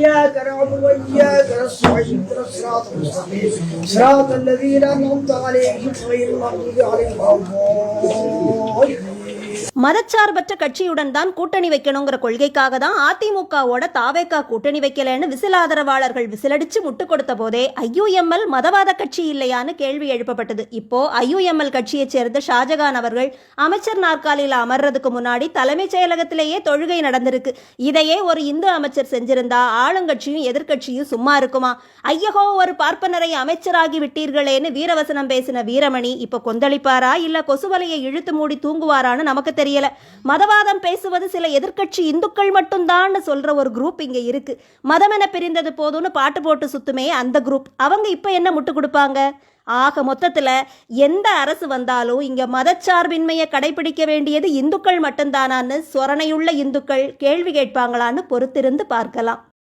إياك نعبد وإياك نستعين اهدنا الصراط المستقيم صراط الذين أنعمت عليهم غير المغضوب عليهم ولا الضالين. மதச்சார்பற்ற கட்சியுடன் தான் கூட்டணி வைக்கணுங்கிற கொள்கைக்காக தான் அதிமுகவோட தாவேகா கூட்டணி வைக்கலன்னு விசில் ஆதரவாளர்கள் விசிலடிச்சு முட்டு கொடுத்த போதே ஐயுஎம்எல் மதவாத கட்சி இல்லையான்னு கேள்வி எழுப்பப்பட்டது. இப்போ ஐயுஎம்எல் கட்சியை சேர்ந்த ஷாஜகான் அவர்கள் அமைச்சர் நாற்காலியில் அமர்றதுக்கு முன்னாடி தலைமைச் செயலகத்திலேயே தொழுகை நடந்திருக்கு. இதையே ஒரு இந்து அமைச்சர் செஞ்சிருந்தா ஆளுங்கட்சியும் எதிர்கட்சியும் சும்மா இருக்குமா? ஐயகோ, ஒரு பார்ப்பனரை அமைச்சராகி விட்டீர்களேன்னு வீரவசனம் பேசின வீரமணி இப்போ கொந்தளிப்பாரா இல்ல கொசுவலையை இழுத்து மூடி தூங்குவாரான்னு நமக்கு தெரியல. மதவாதம் பேசுவது சில எதிர்க்கட்சி இந்துக்கள் மட்டும்தான் சொல்ற ஒரு குரூப் இங்க இருக்கு. மதம் என பிரிந்தது போதும்னு பாட்டு போட்டு சுத்துமே அந்த குரூப், அவங்க இப்ப என்ன முட்டு கொடுப்பாங்க? ஆக மொத்தத்துல எந்த அரசு வந்தாலும் இங்க மதச்சார்பின்மையை கடைபிடிக்க வேண்டியது இந்துக்கள் மட்டும்தானான்னு சொரணையுள்ள இந்துக்கள் கேள்வி கேட்பாங்களான்னு பொறுத்திருந்து பார்க்கலாம்.